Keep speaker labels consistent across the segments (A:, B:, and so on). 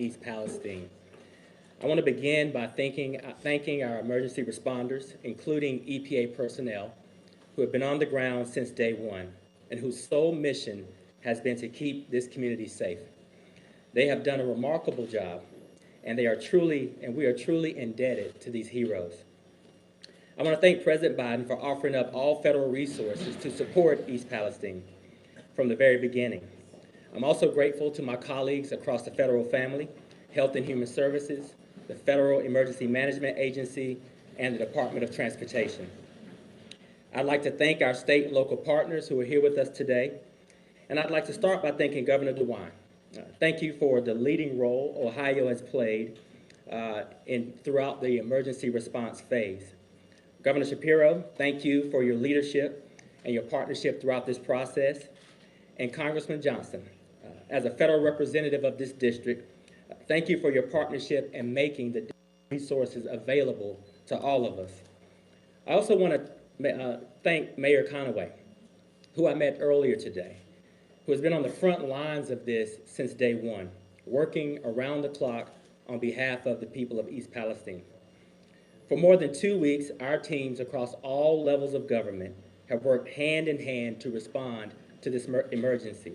A: East Palestine. I want to begin by thanking our emergency responders, including EPA personnel, who have been on the ground since day one and whose sole mission has been to keep this community safe. They have done a remarkable job, and we are truly indebted to these heroes. I want to thank President Biden for offering up all federal resources to support East Palestine from the very beginning. I'm also grateful to my colleagues across the federal family, Health and Human Services, the Federal Emergency Management Agency, and the Department of Transportation. I'd like to thank our state and local partners who are here with us today, and I'd like to start by thanking Governor Dewan. Thank you for the leading role Ohio has played throughout the emergency response phase. Governor Shapiro, thank you for your leadership and your partnership throughout this process. And Congressman Johnson, as a federal representative of this district, thank you for your partnership in making the resources available to all of us. I also want to thank Mayor Conaway, who I met earlier today, who has been on the front lines of this since day one, working around the clock on behalf of the people of East Palestine. For more than 2 weeks, our teams across all levels of government have worked hand in hand to respond to this emergency.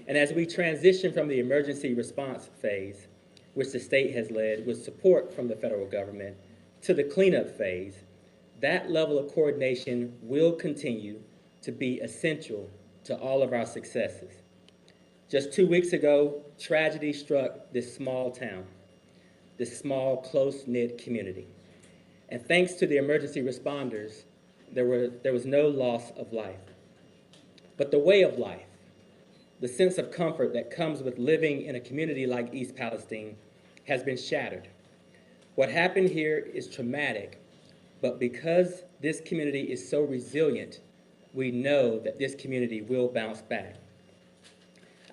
A: And as we transition from the emergency response phase, which the state has led with support from the federal government, to the cleanup phase, that level of coordination will continue to be essential to all of our successes. Just 2 weeks ago, tragedy struck this small town, this small, close-knit community. And thanks to the emergency responders, there was no loss of life. But the way of life, the sense of comfort that comes with living in a community like East Palestine, has been shattered. What happened here is traumatic, but because this community is so resilient, we know that this community will bounce back.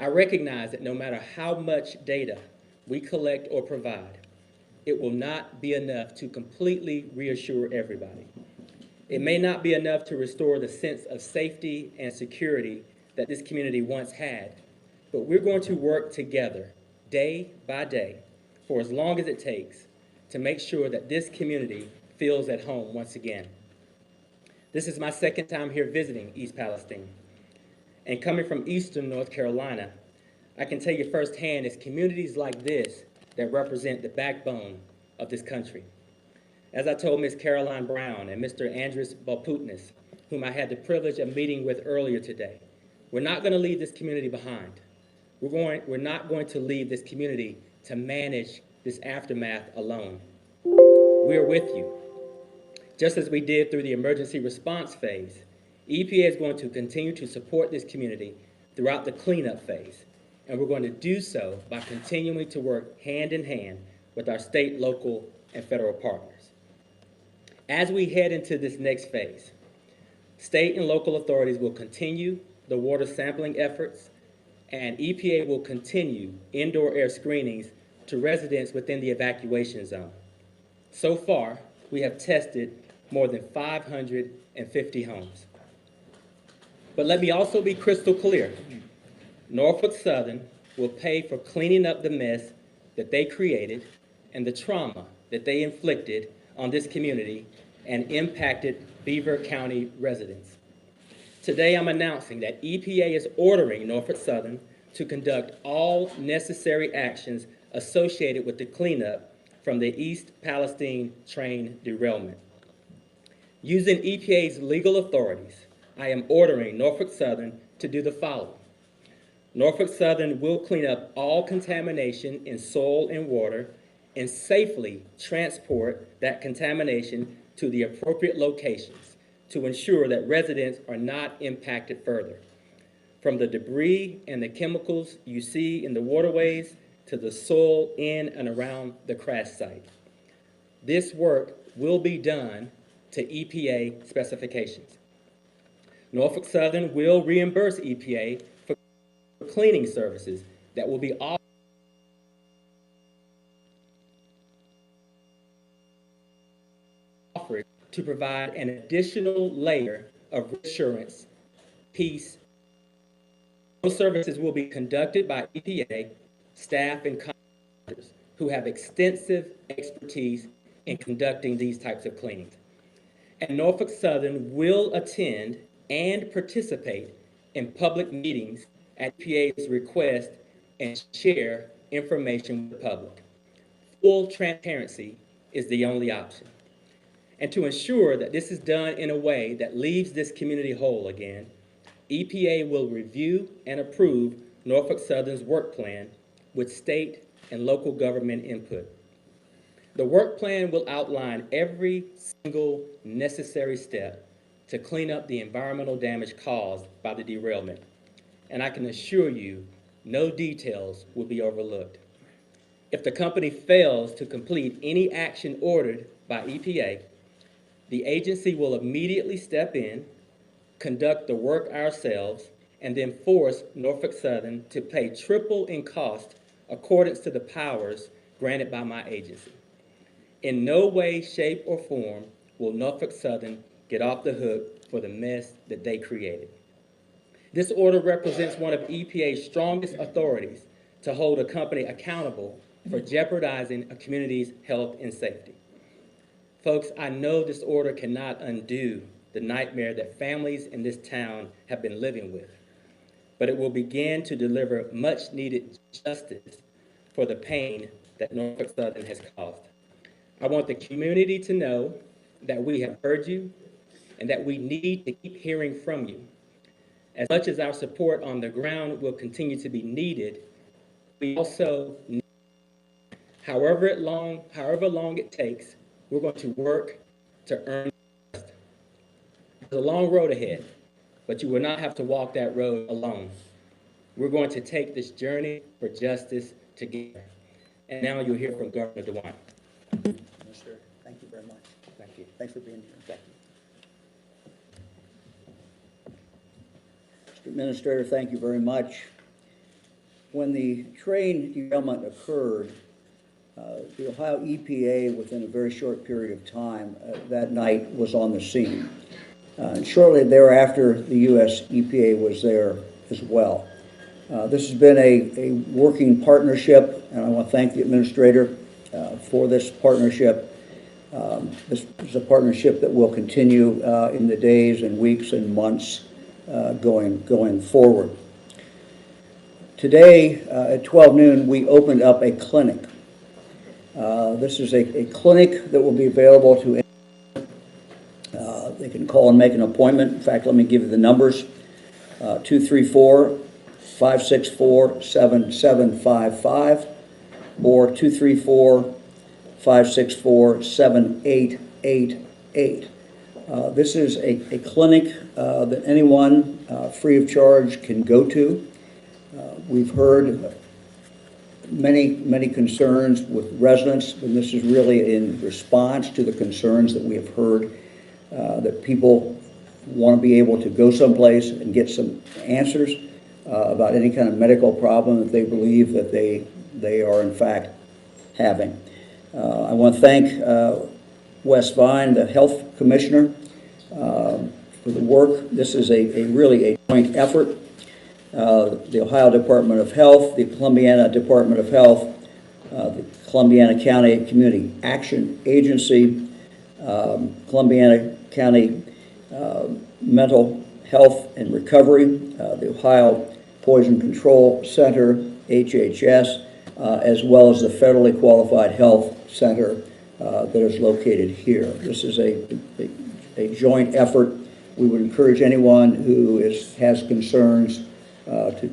A: I recognize that no matter how much data we collect or provide, it will not be enough to completely reassure everybody. It may not be enough to restore the sense of safety and security that this community once had, but we're going to work together day by day for as long as it takes to make sure that this community feels at home once again. This is my second time here visiting East Palestine, and coming from Eastern North Carolina, I can tell you firsthand it's communities like this that represent the backbone of this country. As I told Ms. Caroline Brown and Mr. Andres Balputnis, whom I had the privilege of meeting with earlier today, we're not going to leave this community behind. We're not going to leave this community to manage this aftermath alone. We're with you. Just as we did through the emergency response phase, EPA is going to continue to support this community throughout the cleanup phase, and we're going to do so by continuing to work hand in hand with our state, local, and federal partners. As we head into this next phase, state and local authorities will continue the water sampling efforts, and EPA will continue indoor air screenings to residents within the evacuation zone. So far, we have tested more than 550 homes. But let me also be crystal clear. Norfolk Southern will pay for cleaning up the mess that they created and the trauma that they inflicted on this community and impacted Beaver County residents. Today, I'm announcing that EPA is ordering Norfolk Southern to conduct all necessary actions associated with the cleanup from the East Palestine train derailment. Using EPA's legal authorities, I am ordering Norfolk Southern to do the following. Norfolk Southern will clean up all contamination in soil and water and safely transport that contamination to the appropriate locations to ensure that residents are not impacted further. From the debris and the chemicals you see in the waterways to the soil in and around the crash site. This work will be done to EPA specifications. Norfolk Southern will reimburse EPA for cleaning services that will be offered to provide an additional layer of reassurance, peace. Those services will be conducted by EPA staff and who have extensive expertise in conducting these types of cleanings. And Norfolk Southern will attend and participate in public meetings at EPA's request and share information with the public. Full transparency is the only option. And to ensure that this is done in a way that leaves this community whole again, EPA will review and approve Norfolk Southern's work plan with state and local government input. The work plan will outline every single necessary step to clean up the environmental damage caused by the derailment. And I can assure you, no details will be overlooked. If the company fails to complete any action ordered by EPA, the agency will immediately step in, conduct the work ourselves, and then force Norfolk Southern to pay triple in cost accordance to the powers granted by my agency. In no way, shape, or form will Norfolk Southern get off the hook for the mess that they created. This order represents one of EPA's strongest authorities to hold a company accountable for jeopardizing a community's health and safety. Folks, I know this order cannot undo the nightmare that families in this town have been living with, but it will begin to deliver much needed justice for the pain that Norfolk Southern has caused. I want the community to know that we have heard you and that we need to keep hearing from you. As much as our support on the ground will continue to be needed, we also need, however long it takes, we're going to work to earn trust. There's a long road ahead, but you will not have to walk that road alone. We're going to take this journey for justice together. And now you'll hear from Governor Dewan.
B: Minister, thank you very much.
A: Thank you.
B: Thanks for being here.
A: Thank you.
B: Mr. Administrator, thank you very much. When the train derailment occurred, the Ohio EPA, within a very short period of time, that night was on the scene. And shortly thereafter, the U.S. EPA was there as well. This has been a working partnership, and I want to thank the Administrator for this partnership. This is a partnership that will continue in the days and weeks and months going forward. Today, at 12 noon, we opened up a clinic. This is a clinic that will be available to anyone. They can call and make an appointment. In fact, let me give you the numbers. 234-564-7755 or 234-564-7888. This is a clinic that anyone free of charge can go to. We've heard many concerns with residents, and this is really in response to the concerns that we have heard, that people want to be able to go someplace and get some answers about any kind of medical problem that they believe that they are in fact having. I want to thank Wes Vine, the Health Commissioner, for the work. This is really a joint effort. The Ohio Department of Health, the Columbiana Department of Health, the Columbiana County Community Action Agency, Columbiana County Mental Health and Recovery, the Ohio Poison Control Center, HHS, as well as the Federally Qualified Health Center that is located here. This is a joint effort. We would encourage anyone who has concerns to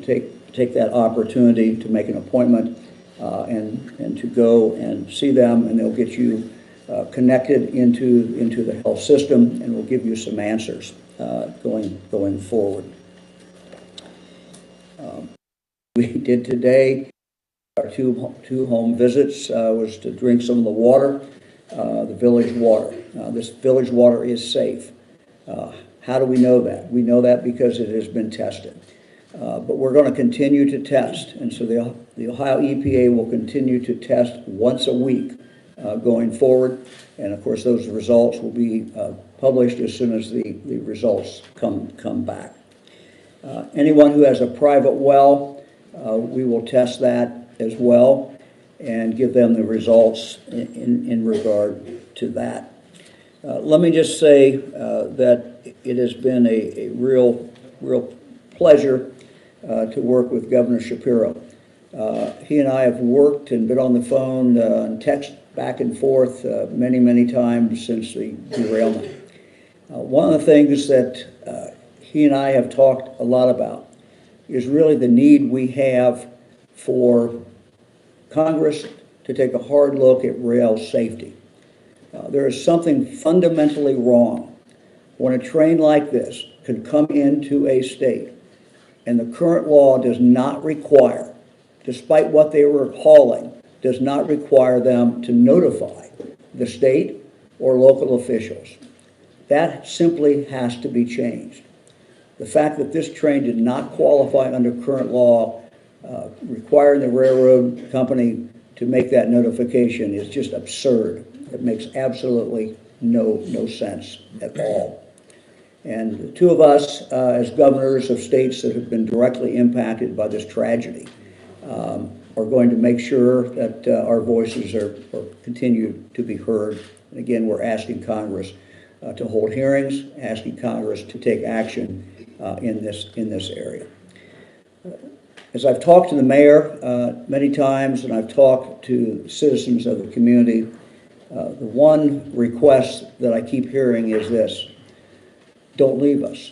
B: take that opportunity to make an appointment and to go and see them, and they'll get you connected into the health system, and will give you some answers going forward. We did today, our two home visits was to drink some of the water, the village water. This village water is safe. How do we know that? We know that because it has been tested. But we're going to continue to test, and so the Ohio EPA will continue to test once a week going forward, and of course those results will be published as soon as the results come back. Anyone who has a private well, we will test that as well, and give them the results in regard to that. Let me just say that it has been a real pleasure to work with Governor Shapiro. He and I have worked and been on the phone and text back and forth many times since the derailment. One of the things that he and I have talked a lot about is really the need we have for Congress to take a hard look at rail safety. There is something fundamentally wrong when a train like this can come into a state and the current law does not require, despite what they were hauling, does not require them to notify the state or local officials. That simply has to be changed. The fact that this train did not qualify under current law, requiring the railroad company to make that notification is just absurd. It makes absolutely no sense at all. And the two of us, as governors of states that have been directly impacted by this tragedy, are going to make sure that our voices are continue to be heard. And again, we're asking Congress to hold hearings, asking Congress to take action in this area. As I've talked to the mayor many times, and I've talked to citizens of the community, the one request that I keep hearing is this: don't leave us.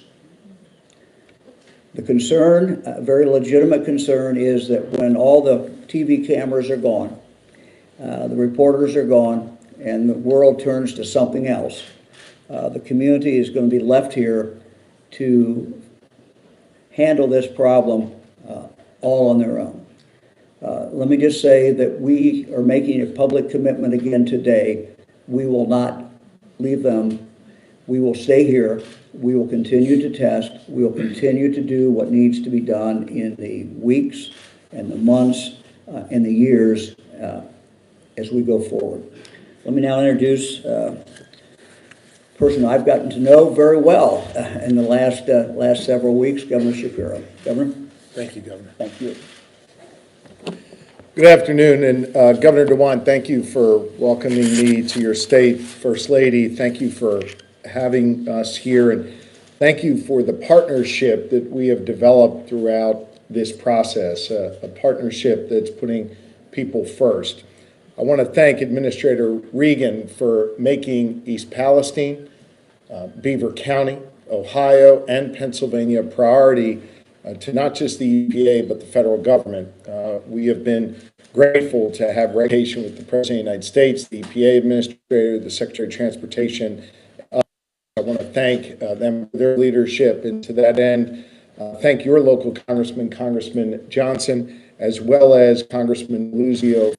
B: The concern, a very legitimate concern, is that when all the TV cameras are gone, the reporters are gone, and the world turns to something else, the community is going to be left here to handle this problem all on their own. Let me just say that we are making a public commitment again today. We will not leave them. We will stay here. We will continue to test. We will continue to do what needs to be done in the weeks and the months and the years as we go forward. Let me now introduce a person I've gotten to know very well in the last several weeks, Governor Shapiro. Governor?
C: Thank you, Governor.
B: Thank you.
C: Good afternoon, and Governor Dewan, thank you for welcoming me to your state. First Lady, thank you for having us here, and thank you for the partnership that we have developed throughout this process, a partnership that's putting people first. I want to thank Administrator Regan for making East Palestine, Beaver County, Ohio, and Pennsylvania a priority to not just the EPA, but the federal government. We have been grateful to have recognition with the President of the United States, the EPA Administrator, the Secretary of Transportation. I want to thank them for their leadership, and to that end, thank your local Congressman, Congressman Johnson, as well as Congressman Luzio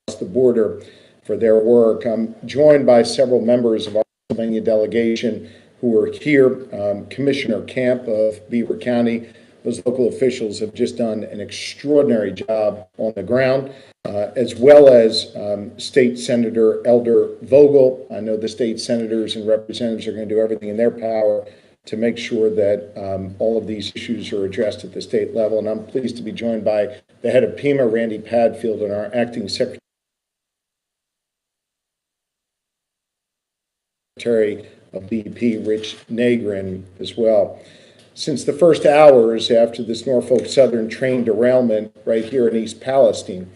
C: across the border for their work. I'm joined by several members of our Pennsylvania delegation who are here. Commissioner Camp of Beaver County. Those local officials have just done an extraordinary job on the ground, as well as State Senator Elder Vogel. I know the state senators and representatives are going to do everything in their power to make sure that all of these issues are addressed at the state level. And I'm pleased to be joined by the head of PEMA, Randy Padfield, and our acting secretary of DEP, Rich Nagrin, as well. Since the first hours after this Norfolk Southern train derailment right here in East Palestine,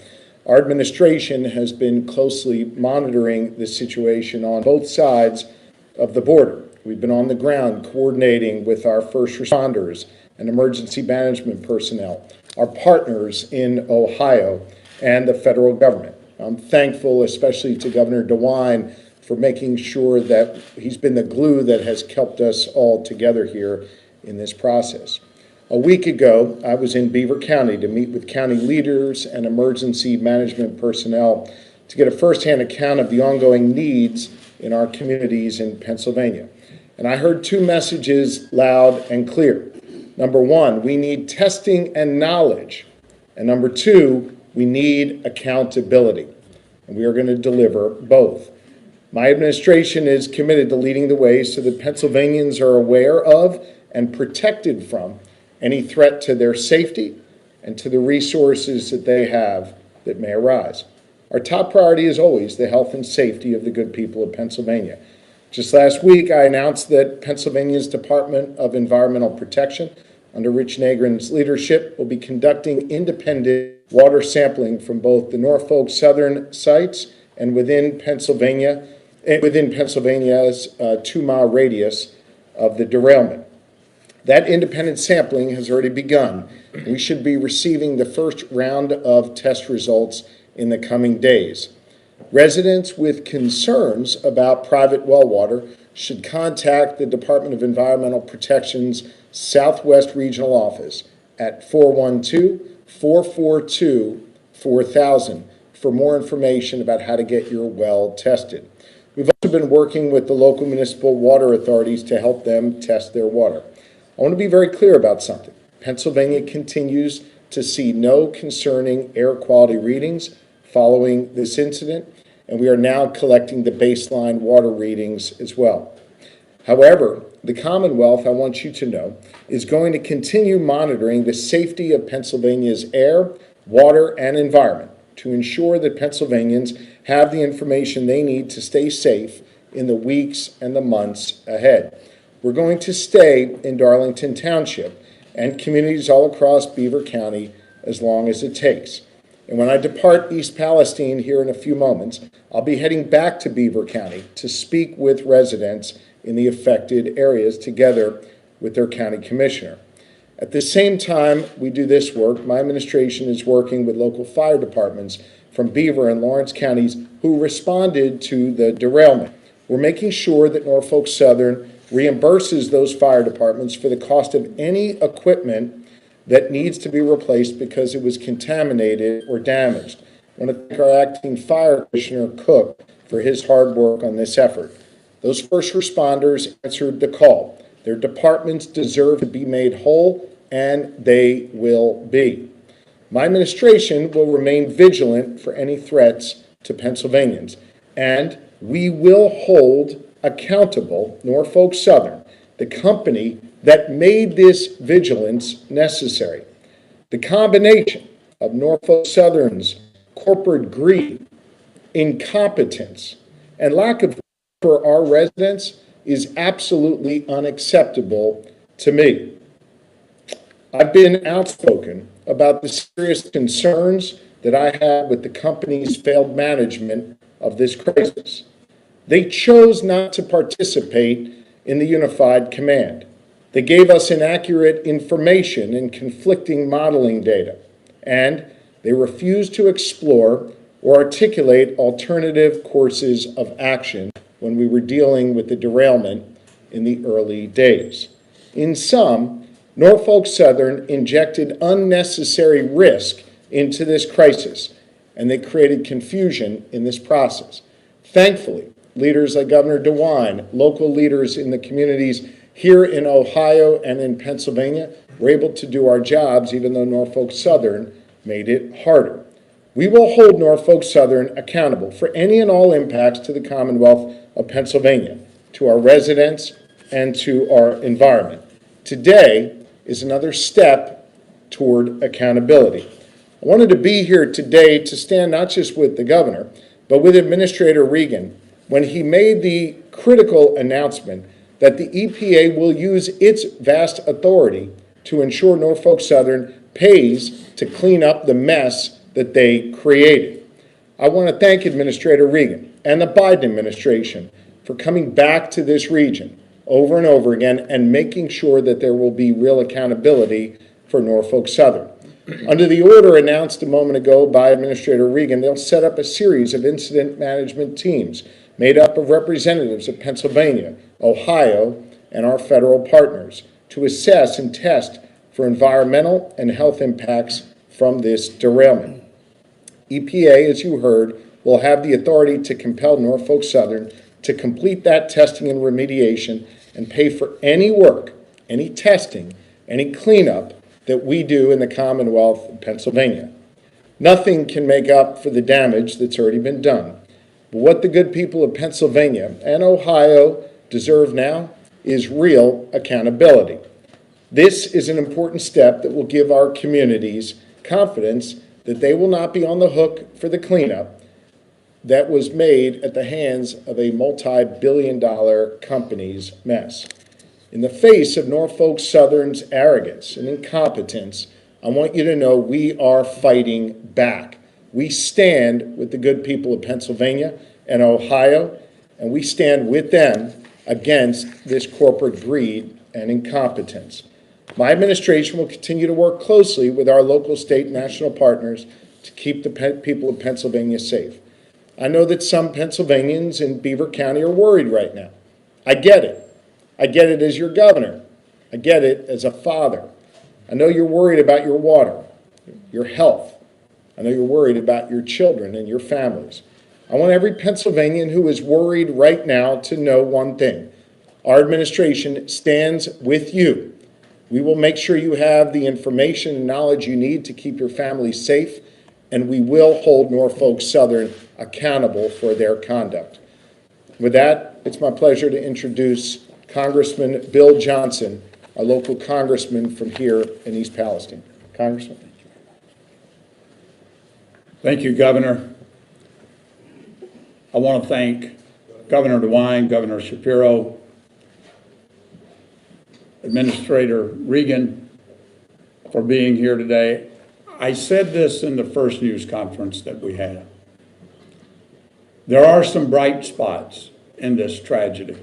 C: our administration has been closely monitoring the situation on both sides of the border. We've been on the ground coordinating with our first responders and emergency management personnel, our partners in Ohio, and the federal government. I'm thankful, especially to Governor Dewan, for making sure that he's been the glue that has kept us all together here in this process. A week ago, I was in Beaver County to meet with county leaders and emergency management personnel to get a firsthand account of the ongoing needs in our communities in Pennsylvania. And I heard two messages loud and clear. Number one, we need testing and knowledge. And number two, we need accountability. And we are going to deliver both. My administration is committed to leading the way so that Pennsylvanians are aware of and protected from any threat to their safety and to the resources that they have that may arise. Our top priority is always the health and safety of the good people of Pennsylvania. Just last week, I announced that Pennsylvania's Department of Environmental Protection, under Rich Nagrin's leadership, will be conducting independent water sampling from both the Norfolk Southern sites and within Pennsylvania's 2-mile radius of the derailment. That independent sampling has already begun. We should be receiving the first round of test results in the coming days. Residents with concerns about private well water should contact the Department of Environmental Protection's Southwest Regional Office at 412-442-4000 for more information about how to get your well tested. We've also been working with the local municipal water authorities to help them test their water. I want to be very clear about something. Pennsylvania continues to see no concerning air quality readings following this incident, and we are now collecting the baseline water readings as well. However, the Commonwealth, I want you to know, is going to continue monitoring the safety of Pennsylvania's air, water, and environment to ensure that Pennsylvanians have the information they need to stay safe in the weeks and the months ahead. We're going to stay in Darlington Township and communities all across Beaver County as long as it takes. And when I depart East Palestine here in a few moments, I'll be heading back to Beaver County to speak with residents in the affected areas together with their county commissioner. At the same time we do this work, my administration is working with local fire departments from Beaver and Lawrence counties who responded to the derailment. We're making sure that Norfolk Southern reimburses those fire departments for the cost of any equipment that needs to be replaced because it was contaminated or damaged. I want to thank our acting fire commissioner, Cook, for his hard work on this effort. Those first responders answered the call. Their departments deserve to be made whole, and they will be. My administration will remain vigilant for any threats to Pennsylvanians, and we will hold accountable Norfolk Southern, the company that made this vigilance necessary. The combination of Norfolk Southern's corporate greed, incompetence, and lack of for our residents is absolutely unacceptable to me. I've been outspoken about the serious concerns that I have with the company's failed management of this crisis. They chose not to participate in the unified command. They gave us inaccurate information and conflicting modeling data, and they refused to explore or articulate alternative courses of action when we were dealing with the derailment in the early days. In sum, Norfolk Southern injected unnecessary risk into this crisis, and they created confusion in this process. Thankfully, leaders like Governor Dewan, local leaders in the communities here in Ohio and in Pennsylvania were able to do our jobs even though Norfolk Southern made it harder. We will hold Norfolk Southern accountable for any and all impacts to the Commonwealth of Pennsylvania, to our residents, and to our environment. Today is another step toward accountability. I wanted to be here today to stand not just with the governor, but with Administrator Regan when he made the critical announcement that the EPA will use its vast authority to ensure Norfolk Southern pays to clean up the mess that they created. I want to thank Administrator Regan and the Biden administration for coming back to this region over and over again and making sure that there will be real accountability for Norfolk Southern. Under the order announced a moment ago by Administrator Regan, they'll set up a series of incident management teams made up of representatives of Pennsylvania, Ohio, and our federal partners to assess and test for environmental and health impacts from this derailment. EPA, as you heard, will have the authority to compel Norfolk Southern to complete that testing and remediation and pay for any work, any testing, any cleanup that we do in the Commonwealth of Pennsylvania. Nothing can make up for the damage that's already been done. But what the good people of Pennsylvania and Ohio deserve now is real accountability. This is an important step that will give our communities confidence that they will not be on the hook for the cleanup that was made at the hands of a multi-billion-dollar company's mess. In the face of Norfolk Southern's arrogance and incompetence, I want you to know we are fighting back. We stand with the good people of Pennsylvania and Ohio, and we stand with them against this corporate greed and incompetence. My administration will continue to work closely with our local, state, and national partners to keep the people of Pennsylvania safe. I know that some Pennsylvanians in Beaver County are worried right now. I get it. I get it as your governor. I get it as a father. I know you're worried about your water, your health. I know you're worried about your children and your families. I want every Pennsylvanian who is worried right now to know one thing. Our administration stands with you. We will make sure you have the information and knowledge you need to keep your family safe, and we will hold Norfolk Southern accountable for their conduct. With that, it's my pleasure to introduce Congressman Bill Johnson, our local congressman from here in East Palestine. Congressman.
D: Thank you, Governor. I want to thank Governor Dewan, Governor Shapiro, Administrator Regan for being here today. I said this in the first news conference that we had. There are some bright spots in this tragedy.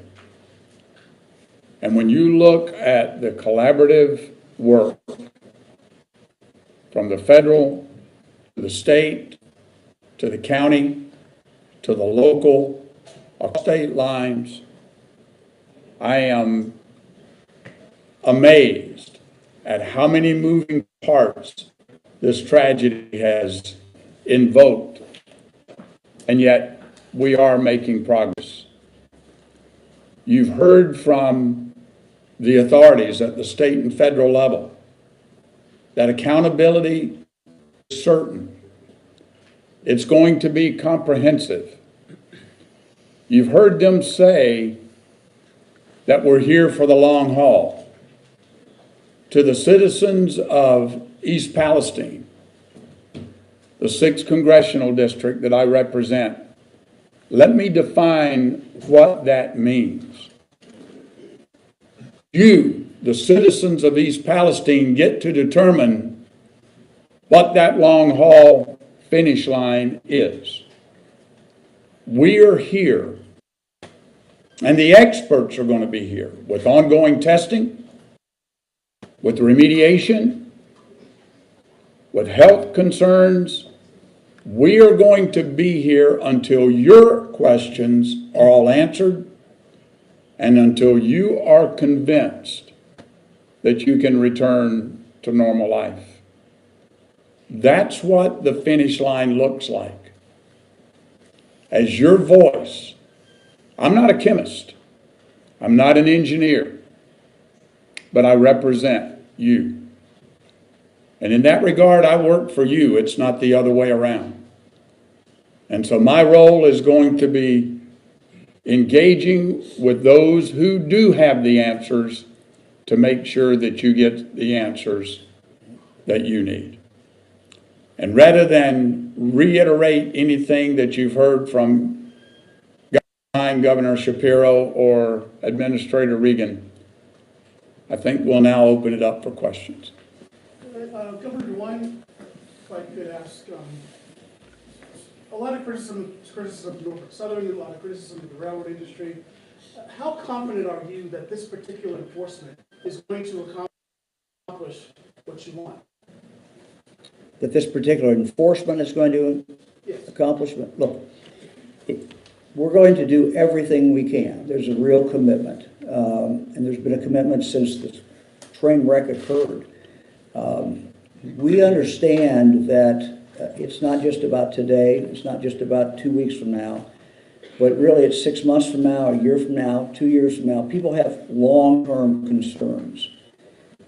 D: And when you look at the collaborative work from the federal to the state to the county to the local state lines, I am amazed at how many moving parts this tragedy has invoked, and yet we are making progress. You've heard from the authorities at the state and federal level that accountability is certain. It's going to be comprehensive. You've heard them say that we're here for the long haul. To the citizens of East Palestine, the 6th Congressional District that I represent, let me define what that means. You, the citizens of East Palestine, get to determine what that long haul finish line is. We are here, and the experts are going to be here with ongoing testing, with remediation, with health concerns. We are going to be here until your questions are all answered and until you are convinced that you can return to normal life. That's what the finish line looks like. As your voice, I'm not a chemist, I'm not an engineer, but I represent you. And in that regard, I work for you. It's not the other way around. And so my role is going to be engaging with those who do have the answers to make sure that you get the answers that you need. And rather than reiterate anything that you've heard from Governor Shapiro or Administrator Regan, I think we'll now open it up for questions.
E: Governor Dewan, if I could ask, a lot of criticism of Norfolk Southern, a lot of criticism of the railroad industry. How confident are you that this particular enforcement is going to accomplish what you want?
B: That this particular enforcement is going to
E: Yes.
B: accomplish? Look, we're going to do everything we can. There's a real commitment. And there's been a commitment since the train wreck occurred. We understand that it's not just about today, it's not just about 2 weeks from now, but really it's 6 months from now, a year from now, 2 years from now. People have long-term concerns.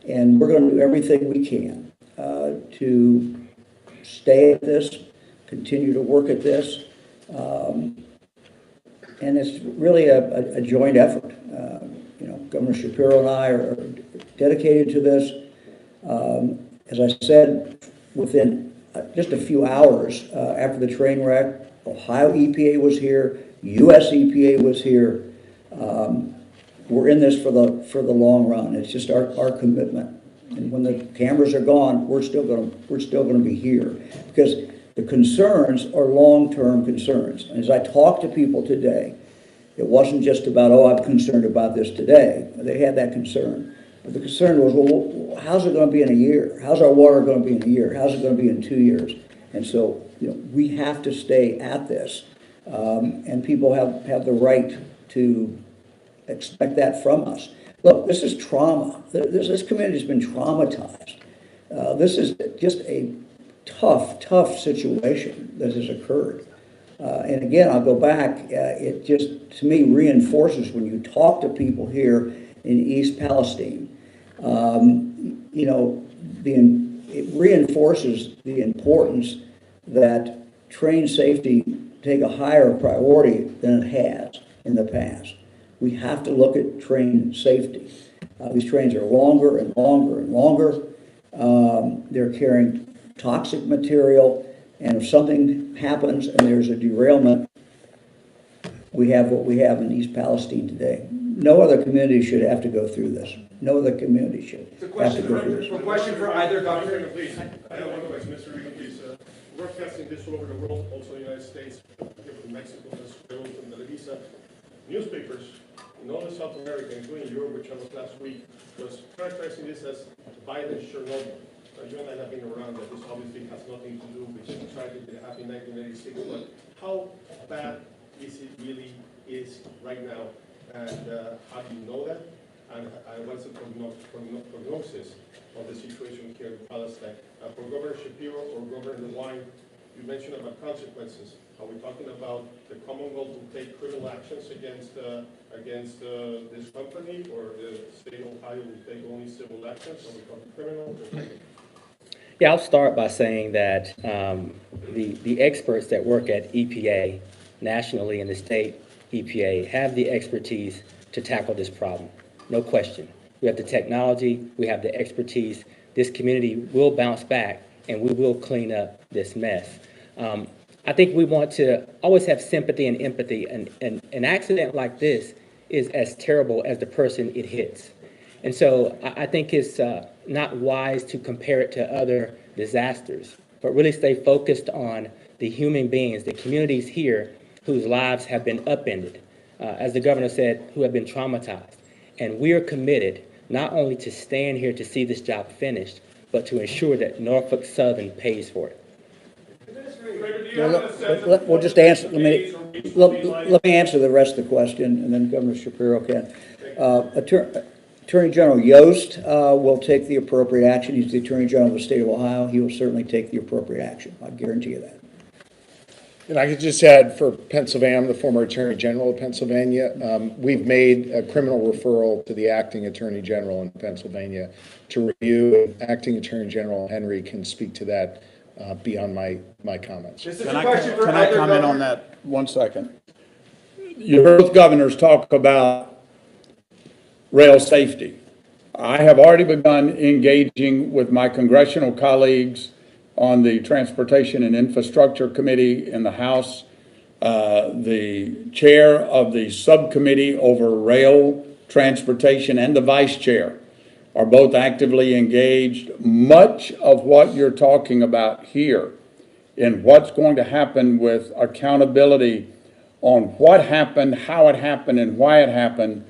B: And we're going to do everything we can to stay at this, continue to work at this. And it's really a joint effort. Governor Shapiro and I are dedicated to this. As I said, within just a few hours after the train wreck, Ohio EPA was here, US EPA was here. We're in this for the long run. It's just our commitment. And when the cameras are gone, we're still gonna be here, because the concerns are long-term concerns. And as I talk to people today, it wasn't just about, oh, I'm concerned about this today. They had that concern. But the concern was, well, how's it gonna be in a year? How's our water gonna be in a year? How's it gonna be in 2 years? And so, we have to stay at this. And people have the right to expect that from us. Look, this is trauma. This community's been traumatized. This is just a tough situation that has occurred. And again, I'll go back, it just, to me, reinforces when you talk to people here in East Palestine, it reinforces the importance that train safety take a higher priority than it has in the past. We have to look at train safety. These trains are longer and longer and longer. They're carrying toxic material, and if something happens and there's a derailment, we have what we have in East Palestine today. No other community should have to go through this. No other community should have to go through this.
F: A question for either governor.
G: Please, I have one question, Mr. Regan, please. Broadcasting this all over the world, also in the United States, here from Mexico, Venezuela, from Televisa, newspapers in all of South America, including Europe, which I was last week, was characterizing this as Biden's Chernobyl. You and I have been around that. This obviously has nothing to do with the tragedy that happened in 1986. But how bad is it really right now? And how do you know that? And what's the prognosis of the situation here in Palestine? For Governor Shapiro or Governor Dewan, you mentioned about consequences. Are we talking about the Commonwealth will take criminal actions against this company, or the state of Ohio will take only civil actions? Are we talking criminal?
A: Yeah, I'll start by saying that the experts that work at EPA nationally and the state EPA have the expertise to tackle this problem. No question. We have the technology, we have the expertise. This community will bounce back, and we will clean up this mess. I think we want to always have sympathy and empathy, and an accident like this is as terrible as the person it hits. And so I think it's not wise to compare it to other disasters, but really stay focused on the human beings, the communities here whose lives have been upended, as the governor said, who have been traumatized. And we are committed not only to stand here to see this job finished, but to ensure that Norfolk Southern pays for it.
B: We'll just answer. Let me answer the rest of the question, and then Governor Shapiro can. Attorney General Yost will take the appropriate action. He's the Attorney General of the state of Ohio. He will certainly take the appropriate action. I guarantee you that.
C: And I could just add, for Pennsylvania, the former Attorney General of Pennsylvania, we've made a criminal referral to the Acting Attorney General in Pennsylvania to review. Acting Attorney General Henry can speak to that beyond my comments.
F: This is
D: Can
F: a
D: I
F: question for either
D: comment
F: governor.
D: on that 1 second? You heard both governors talk about rail safety. I have already begun engaging with my congressional colleagues on the Transportation and Infrastructure Committee in the House. The chair of the subcommittee over rail transportation and the vice chair are both actively engaged. Much of what you're talking about here and what's going to happen with accountability on what happened, how it happened, and why it happened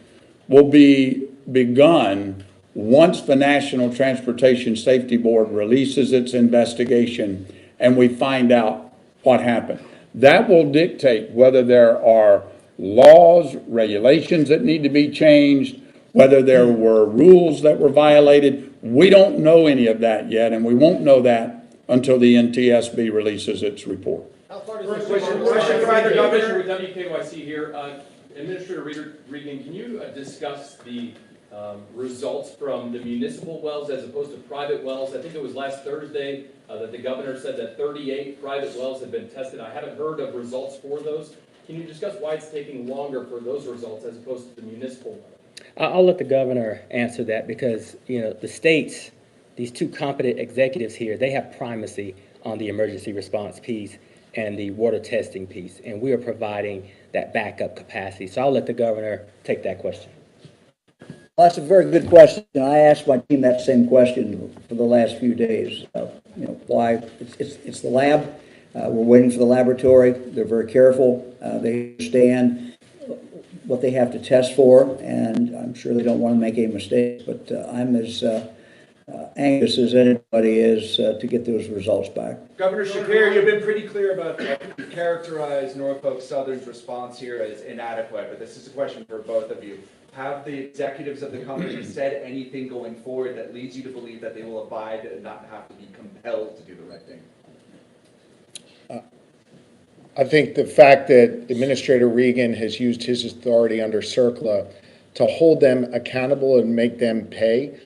D: will be begun once the National Transportation Safety Board releases its investigation and we find out what happened. That will dictate whether there are laws, regulations that need to be changed, whether there were rules that were violated. We don't know any of that yet, and we won't know that until the NTSB releases its report.
F: Question for either governor.
H: With WKYC here, Administrator Regan, can you discuss the results from the municipal wells as opposed to private wells? I think it was last Thursday that the governor said that 38 private wells have been tested. I haven't heard of results for those. Can you discuss why it's taking longer for those results as opposed to the municipal wells?
A: I'll let the governor answer that, because the states, these two competent executives here, they have primacy on the emergency response piece and the water testing piece, and we are providing that backup capacity. So I'll let the governor take that question.
B: Well, that's a very good question. I asked my team that same question for the last few days. Why? It's the lab. We're waiting for the laboratory. They're very careful. They understand what they have to test for, and I'm sure they don't want to make a mistake. But I'm as anxious as anybody is to get those results back.
F: Governor Shapiro, you've been pretty clear about you characterize Norfolk Southern's response here as inadequate, but this is a question for both of you. Have the executives of the company said anything going forward that leads you to believe that they will abide and not have to be compelled to do the right thing?
C: I think the fact that Administrator Regan has used his authority under CERCLA to hold them accountable and make them pay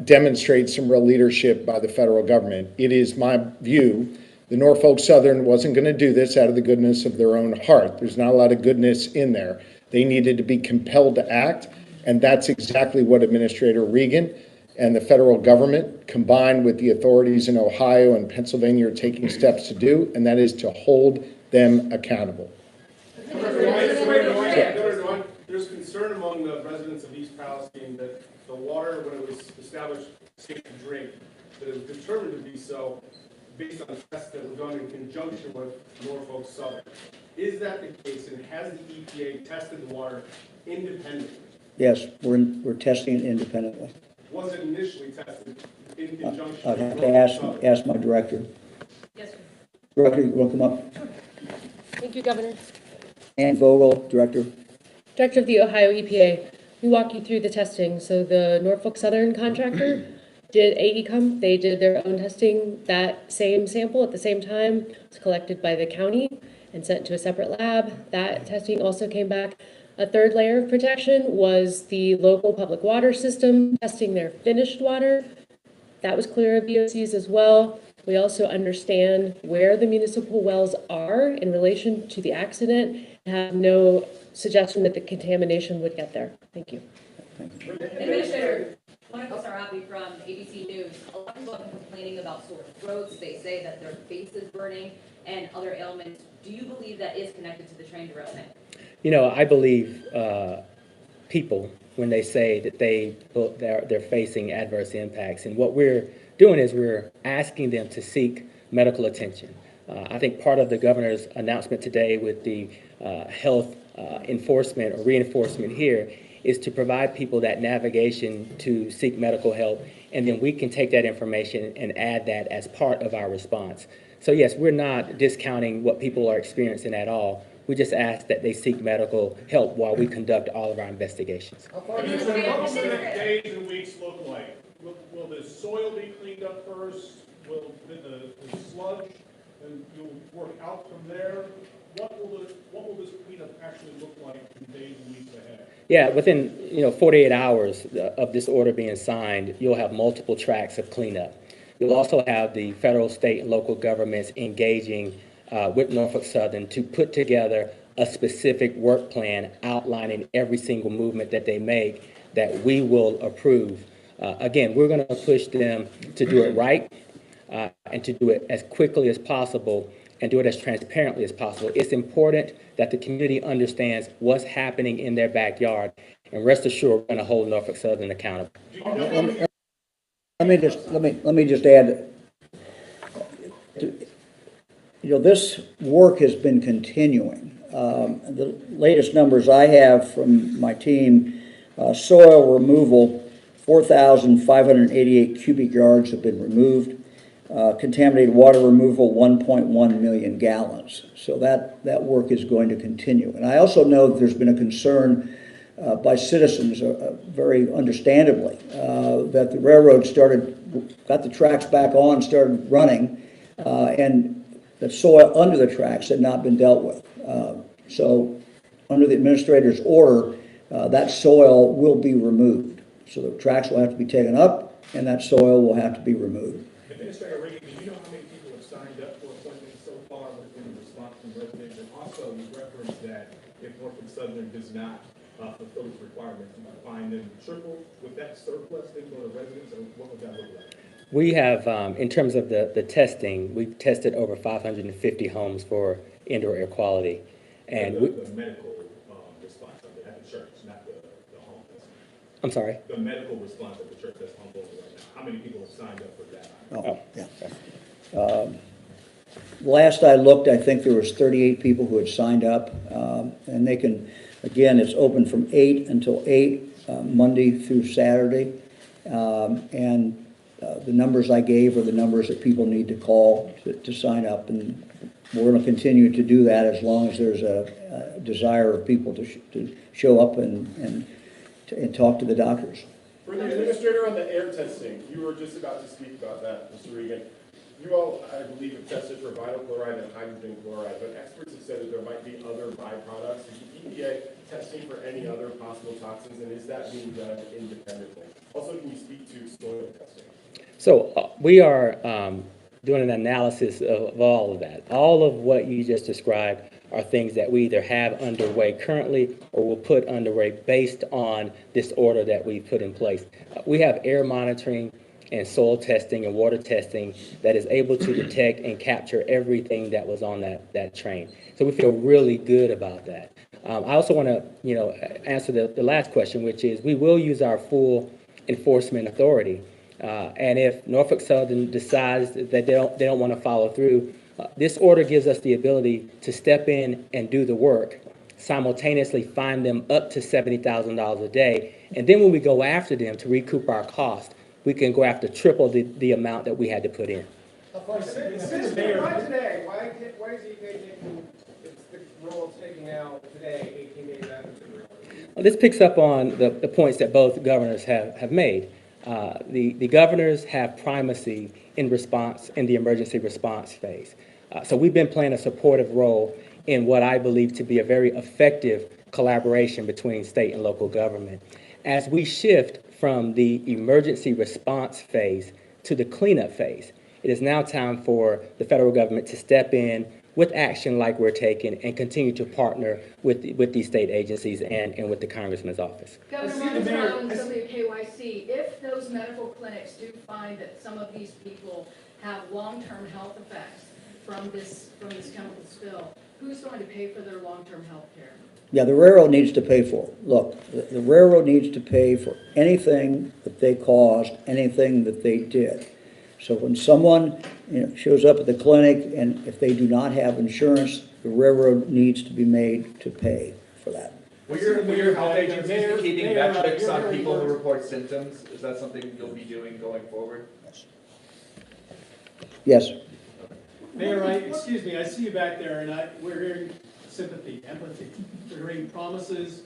C: demonstrates some real leadership by the federal government. It is my view the Norfolk Southern wasn't going to do this out of the goodness of their own heart. There's not a lot of goodness in there. They needed to be compelled to act, and that's exactly what Administrator Regan and the federal government, combined with the authorities in Ohio and Pennsylvania, are taking steps to do, and that is to hold them accountable.
G: There's concern among the residents of East Palestine that the water, when it was established safe to drink, that it was determined to be so based on tests that were done in conjunction with Norfolk Southern. Is that the case, and has the EPA tested the water independently?
B: Yes, we're testing it independently.
G: Was it initially tested in conjunction
B: I'd
G: with
B: have to
G: Norfolk Southern?
B: ask my director.
I: Yes, sir.
B: Director, you want to come up?
I: Thank you, Governor.
B: Ann Vogel, Director.
I: Director of the Ohio EPA, we walk you through the testing. So the Norfolk Southern contractor did AECOM. They did their own testing. That same sample at the same time was collected by the county and sent to a separate lab. That testing also came back. A third layer of protection was the local public water system testing their finished water. That was clear of VOCs as well. We also understand where the municipal wells are in relation to the accident and have no suggestion that the contamination would get there. Thank you.
J: Administrator, Monica Sarabi from ABC News. A lot of people have been complaining about sore throats. They say that their face is burning and other ailments. Do you believe that is connected to the train derailment?
A: You know, I believe people when they say that they're facing adverse impacts. And what we're doing is we're asking them to seek medical attention. I think part of the governor's announcement today with the health enforcement or reinforcement here is to provide people that navigation to seek medical help, and then we can take that information and add that as part of our response. So yes, we're not discounting what people are experiencing at all. We just ask that they seek medical help while we conduct all of our investigations.
G: What does the next days and weeks look like? Will the soil be cleaned up first? Will the sludge, and you'll work out from there? What will this cleanup actually look like in days and weeks ahead?
A: Yeah, within 48 hours of this order being signed, you'll have multiple tracks of cleanup. You'll also have the federal, state, and local governments engaging with Norfolk Southern to put together a specific work plan outlining every single movement that they make that we will approve. Again, we're going to push them to do it right and to do it as quickly as possible and do it as transparently as possible. It's important that the community understands what's happening in their backyard, and rest assured, we're going to hold Norfolk Southern accountable.
B: Let me just add. This work has been continuing. The latest numbers I have from my team, soil removal, 4,588 cubic yards have been removed. Contaminated water removal, 1.1 million gallons. So that work is going to continue. And I also know that there's been a concern by citizens, very understandably, that the railroad got the tracks back on, started running, and the soil under the tracks had not been dealt with. So under the administrator's order, that soil will be removed. So the tracks will have to be taken up, and that soil will have to be removed.
K: Administrator Regan, do you know how many people have signed up for appointments so far within the response from residents? And also, you referenced that if Norfolk Southern does not fulfill its requirements, you might find them triple. Would that surplus then go to residents, or what would that look like?
A: We have, in terms of the testing, we've tested over 550 homes for indoor air quality. And
K: The medical response of it at the church, not the home testing.
A: I'm sorry?
K: The medical response at the church that's ongoing right now. How many people have signed up for that?
B: Oh, yeah. Last I looked, I think there was 38 people who had signed up, and they can, again, it's open from 8 until 8, Monday through Saturday. And the numbers I gave are the numbers that people need to call to sign up, and we're going to continue to do that as long as there's a desire of people to show up and talk to the doctors.
G: For the administrator on the air testing, you were just about to speak about that, Mr. Regan. You all, I believe, have tested for vinyl chloride and hydrogen chloride, but experts have said that there might be other byproducts. Is the EPA testing for any other possible toxins, and is that being done independently? Also, can you speak to soil testing?
A: So we are doing an analysis of all of that. All of what you just described are things that we either have underway currently or will put underway based on this order that we put in place. We have air monitoring and soil testing and water testing that is able to detect and capture everything that was on that train. So we feel really good about that. I also want to, answer the last question, which is we will use our full enforcement authority. And if Norfolk Southern decides that they don't want to follow through, this order gives us the ability to step in and do the work, simultaneously fine them up to $70,000 a day, and then when we go after them to recoup our cost, we can go after triple the amount that we had to put in.
L: Why today? Why is EPA taking the role of taking out today, 18 days after the railroad?
A: Well, this picks up on the points that both governors have made. The governors have primacy in response in the emergency response phase. So we've been playing a supportive role in what I believe to be a very effective collaboration between state and local government. As we shift from the emergency response phase to the cleanup phase, it is now time for the federal government to step in with action like we're taking and continue to partner with these state agencies and with the Congressman's office.
M: Governor Brown, WKYC, if those medical clinics do find that some of these people have long-term health effects from this chemical spill, who's going to pay for their long-term health care?
B: Yeah, the railroad needs to pay for it. Look, the railroad needs to pay for anything that they caused, anything that they did. So when someone shows up at the clinic and if they do not have insurance, the railroad needs to be made to pay for that.
F: Will your health agencies be keeping metrics on people who report symptoms? Is that something you'll be doing going forward?
B: Yes.
E: Mayor, excuse me, I see you back there, and we're hearing sympathy, empathy. We're hearing promises.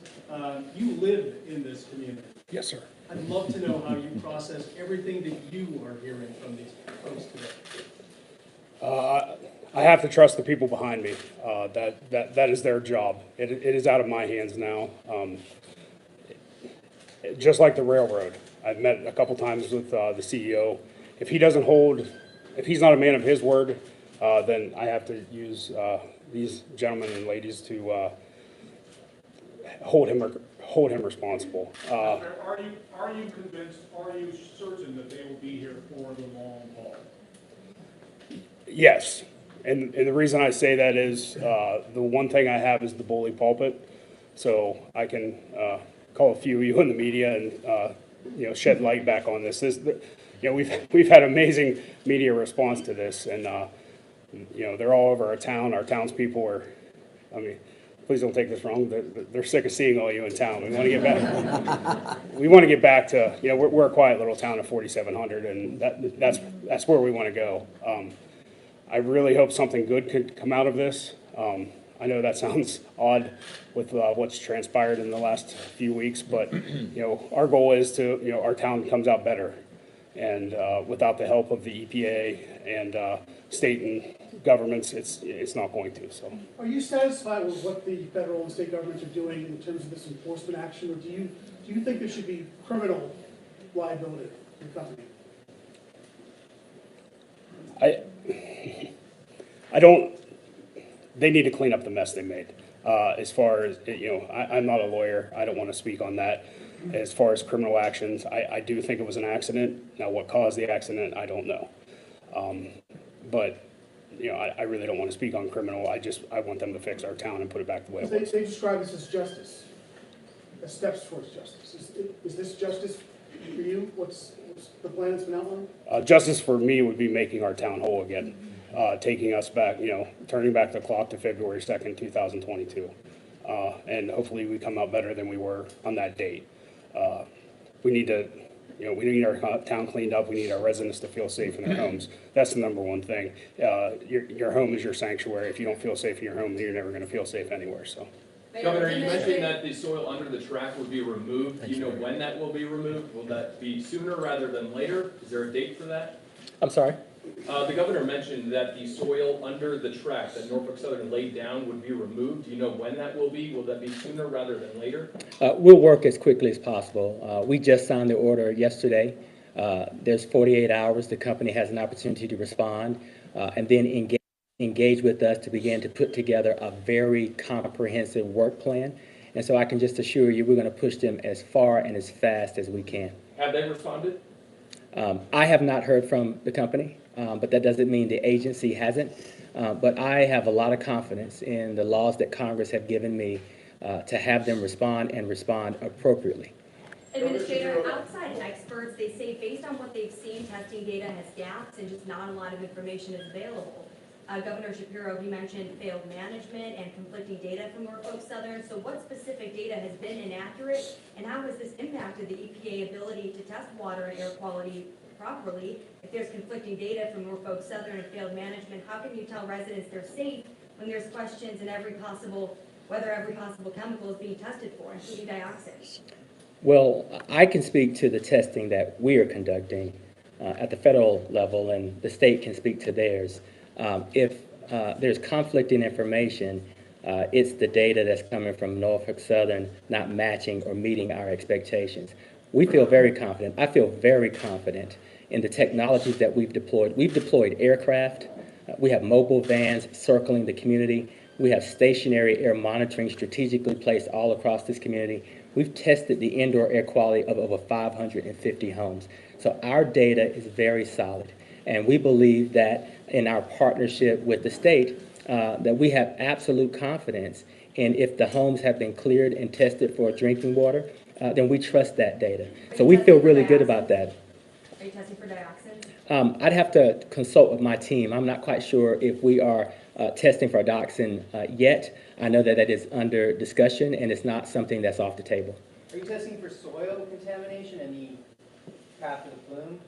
E: You live in this community.
N: Yes, sir.
E: I'd love to know how you process everything that you are hearing from these folks today.
N: I have to trust the people behind me. That is their job. It is out of my hands now. Just like the railroad, I've met a couple times with the CEO. If he's not a man of his word, then I have to use these gentlemen and ladies to hold him responsible.
G: Are you convinced, are you certain that they will be here for the long haul?
N: Yes, and the reason I say that is the one thing I have is the bully pulpit, so I can call a few of you in the media and shed light back on this. We've had amazing media response to this, and they're all over our town. Our townspeople are, please don't take this wrong. They're sick of seeing all you in town. We want to get back. We want to get back to we're a quiet little town of 4,700, and that's where we want to go. I really hope something good could come out of this. I know that sounds odd with what's transpired in the last few weeks, but our goal is to our town comes out better, and without the help of the EPA and state and governments, it's not going to. So,
E: are you satisfied with what the federal and state governments are doing in terms of this enforcement action, or do you think there should be criminal liability for the company?
N: I don't. They need to clean up the mess they made. As far as I'm not a lawyer. I don't want to speak on that. As far as criminal actions, I do think it was an accident. Now, what caused the accident, I don't know. But, you know, I really don't want to speak on criminal. I want them to fix our town and put it back the way it was.
E: They describe this as justice, as steps towards justice. Is this justice for you? What's the plan that's been outlined?
N: Justice for me would be making our town whole again, taking us back, you know, turning back the clock to February 2nd, 2022. And hopefully we come out better than we were on that date. We need to, you know, we need our town cleaned up. We need our residents to feel safe in their homes. That's the number one thing. Your home is your sanctuary. If you don't feel safe in your home, then you're never going to feel safe anywhere. So.
H: Governor, you mentioned that the soil under the track would be removed. Do you know when that will be removed? Will that be sooner rather than later? Is there a date for that?
A: I'm sorry?
H: The governor mentioned that the soil under the track that Norfolk Southern laid down would be removed. Do you know when that will be? Will that be sooner rather than later?
A: We'll work as quickly as possible. We just signed the order yesterday. There's 48 hours. The company has an opportunity to respond and then engage with us to begin to put together a very comprehensive work plan. And so I can just assure you we're going to push them as far and as fast as we can.
H: Have they responded?
A: I have not heard from the company, but that doesn't mean the agency hasn't. But I have a lot of confidence in the laws that Congress have given me to have them respond and respond appropriately.
J: Administrator, outside experts, they say based on what they've seen, testing data has gaps and just not a lot of information is available. Governor Shapiro, he mentioned failed management and conflicting data from Norfolk Southern. So what specific data has been inaccurate, and how has this impacted the EPA ability to test water and air quality properly? If there's conflicting data from Norfolk Southern and failed management, how can you tell residents they're safe when there's questions in whether every possible chemical is being tested for, including dioxin?
A: Well, I can speak to the testing that we are conducting at the federal level, and the state can speak to theirs. If there's conflicting information, it's the data that's coming from Norfolk Southern not matching or meeting our expectations. We feel very confident. I feel very confident in the technologies that we've deployed. We've deployed aircraft. We have mobile vans circling the community. We have stationary air monitoring strategically placed all across this community. We've tested the indoor air quality of over 550 homes. So our data is very solid. And we believe that in our partnership with the state, that we have absolute confidence in if the homes have been cleared and tested for drinking water, then we trust that data. So we feel really good about that.
J: Are you testing for dioxin?
A: I'd have to consult with my team. I'm not quite sure if we are testing for dioxin yet. I know that that is under discussion, and it's not something that's off the table.
L: Are you testing for soil contamination and the path of the plume?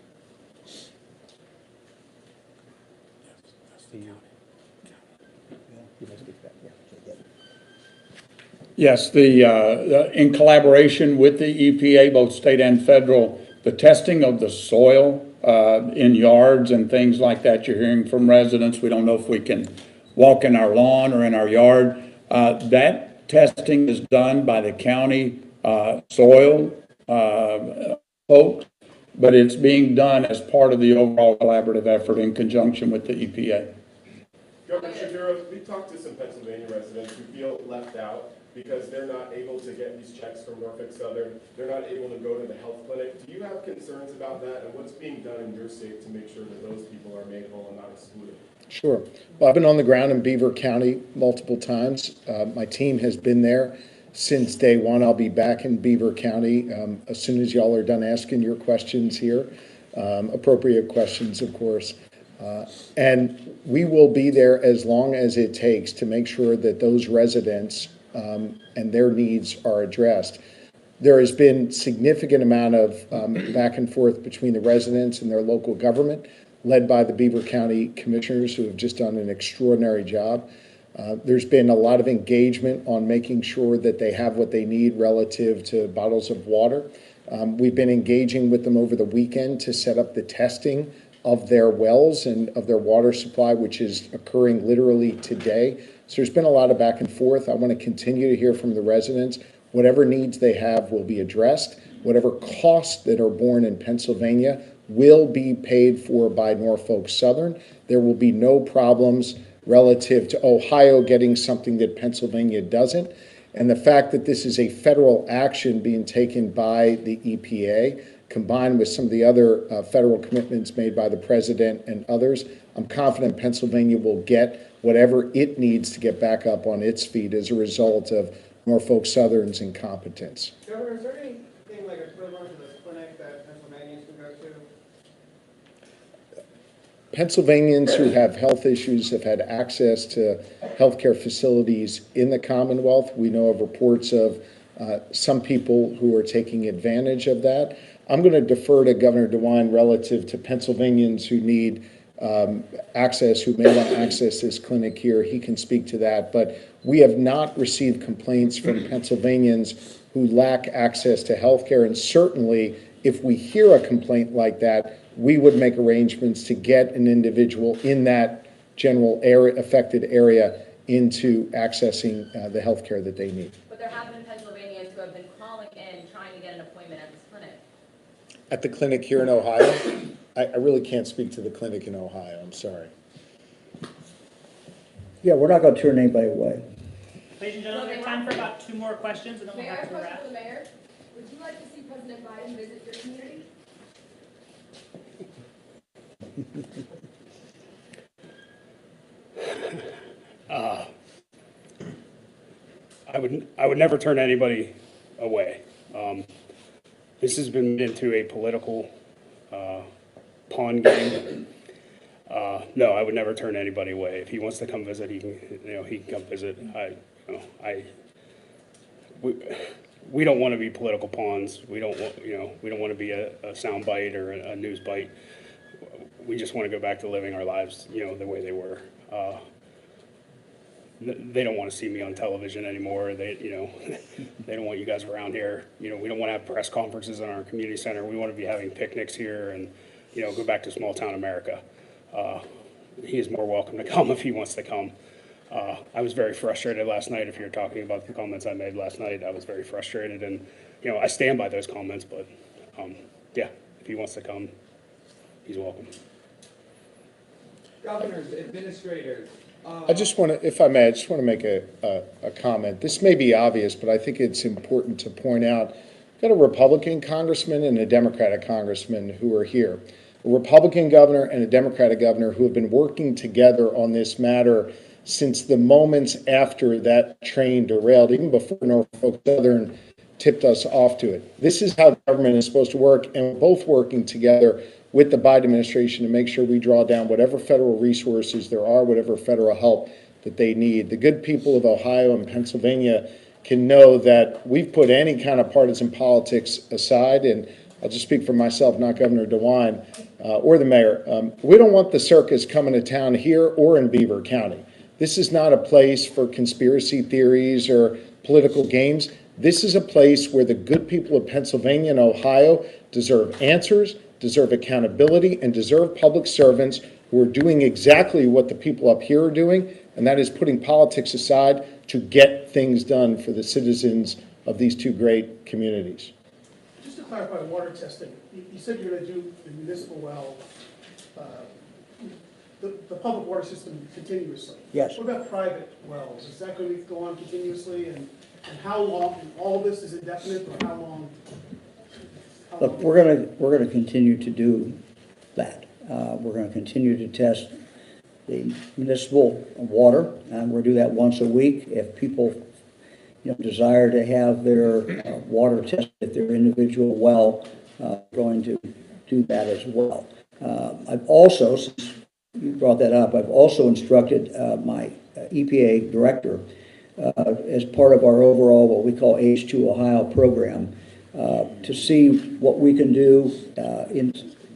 D: Yes, in collaboration with the EPA, both state and federal, the testing of the soil in yards and things like that you're hearing from residents. We don't know if we can walk in our lawn or in our yard. That testing is done by the county soil folks, but it's being done as part of the overall collaborative effort in conjunction with the EPA.
G: Governor Shapiro, we talked to some Pennsylvania residents who feel left out because they're not able to get these checks from Norfolk Southern. They're not able to go to the health clinic. Do you have concerns about that, and what's being done in your state to make sure that those people are made whole and not excluded?
C: Sure. Well, I've been on the ground in Beaver County multiple times. My team has been there since day one. I'll be back in Beaver County as soon as y'all are done asking your questions here, appropriate questions, of course. And we will be there as long as it takes to make sure that those residents and their needs are addressed. There has been significant amount of back and forth between the residents and their local government, led by the Beaver County commissioners, who have just done an extraordinary job. There's been a lot of engagement on making sure that they have what they need relative to bottles of water. We've been engaging with them over the weekend to set up the testing of their wells and of their water supply, which is occurring literally today. So there's been a lot of back and forth. I want to continue to hear from the residents. Whatever needs they have will be addressed. Whatever costs that are borne in Pennsylvania will be paid for by Norfolk Southern. There will be no problems relative to Ohio getting something that Pennsylvania doesn't. And the fact that this is a federal action being taken by the EPA, combined with some of the other federal commitments made by the president and others, I'm confident Pennsylvania will get whatever it needs to get back up on its feet as a result of Norfolk Southern's incompetence.
L: Governor, is there anything like equivalent to this clinic that Pennsylvanians can go to?
C: Pennsylvanians who have health issues have had access to healthcare facilities in the Commonwealth. We know of reports of some people who are taking advantage of that. I'm going to defer to Governor Dewan relative to Pennsylvanians who need access, who may want to access this clinic here. He can speak to that. But we have not received complaints from Pennsylvanians who lack access to healthcare. And certainly, if we hear a complaint like that, we would make arrangements to get an individual in that general area, affected area, into accessing the health care that they need.
J: But there have been Pennsylvanians who have been calling in, trying to get an appointment at this clinic.
C: At the clinic here in Ohio, I really can't speak to the clinic in Ohio, I'm sorry.
B: Yeah, we're not going to turn anybody away.
O: Ladies and gentlemen, we have time for about 2 more questions, and then we'll
M: Mayor,
O: have to
M: question
O: wrap.
M: for the mayor. Would you like to see President Biden visit your community?
N: I would never turn anybody away. This has been made into a political pawn game. No, I would never turn anybody away. If he wants to come visit, he can come visit. We don't want to be political pawns. We don't want to be a soundbite or a news bite. We just want to go back to living our lives, the way they were. They don't want to see me on television anymore. They don't want you guys around here. We don't want to have press conferences in our community center. We want to be having picnics here and, go back to small town America. He is more welcome to come if he wants to come. I was very frustrated last night. If you're talking about the comments I made last night, I was very frustrated, and I stand by those comments. But yeah, if he wants to come, he's welcome.
L: Governors, administrators.
C: I just want to, if I may, I just want to make a comment. This may be obvious, but I think it's important to point out. We've got a Republican congressman and a Democratic congressman who are here. A Republican governor and a Democratic governor who have been working together on this matter since the moments after that train derailed, even before Norfolk Southern tipped us off to it. This is how government is supposed to work, and we're both working together with the Biden administration to make sure we draw down whatever federal resources there are, whatever federal help that they need. The good people of Ohio and Pennsylvania can know that we've put any kind of partisan politics aside, and I'll just speak for myself, not Governor Dewan or the mayor. We don't want the circus coming to town here or in Beaver County. This is not a place for conspiracy theories or political games. This is a place where the good people of Pennsylvania and Ohio deserve answers, deserve accountability, and deserve public servants who are doing exactly what the people up here are doing, and that is putting politics aside to get things done for the citizens of these two great communities.
E: Just to clarify water testing, you said you're going to do the municipal well, the public water system continuously.
B: Yes.
E: What about private wells? Is that going to go on continuously, and how long? And all of this is indefinite, or how long?
B: Look, we're going to continue to do that. We're going to continue to test the municipal water, and we'll do that once a week. If people, desire to have their water tested at their individual well, going to do that as well. I've also, since you brought that up, I've also instructed my EPA director as part of our overall what we call H2 Ohio program to see what we can do in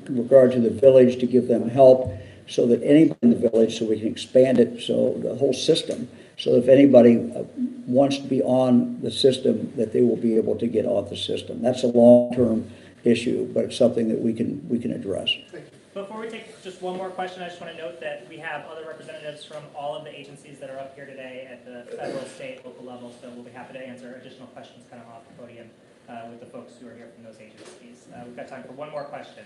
B: regard to the village to give them help so that anybody in the village, so we can expand it, so the whole system, so if anybody wants to be on the system, that they will be able to get off the system. That's a long-term issue, but it's something that we can address.
O: Before we take just one more question, I just want to note that we have other representatives from all of the agencies that are up here today at the federal, state, local level, so we'll be happy to answer additional questions kind of off the podium with the folks who are here from those agencies. We've got time for one more question.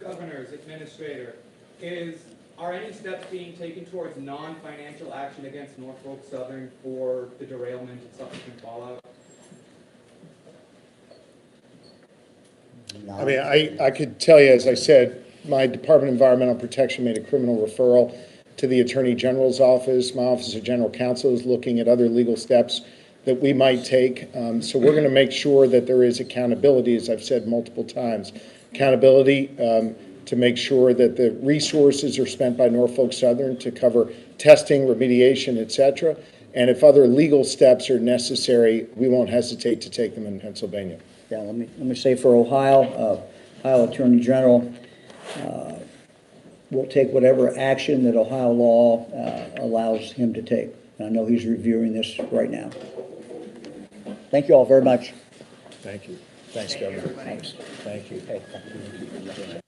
L: Governors, administrator, is
P: Are any steps being taken towards non-financial action against Norfolk Southern for the derailment and subsequent fallout?
C: I mean, I could tell you, as I said, my Department of Environmental Protection made a criminal referral to the Attorney General's office. My Office of General Counsel is looking at other legal steps that we might take. So we're going to make sure that there is accountability, as I've said multiple times. Accountability to make sure that the resources are spent by Norfolk Southern to cover testing, remediation, et cetera. And if other legal steps are necessary, we won't hesitate to take them in Pennsylvania.
B: Yeah, let me say for Ohio, Ohio Attorney General will take whatever action that Ohio law allows him to take. And I know he's reviewing this right now. Thank you all very much.
C: Thank you. Thanks, Governor.
B: Thanks.
C: Thank you.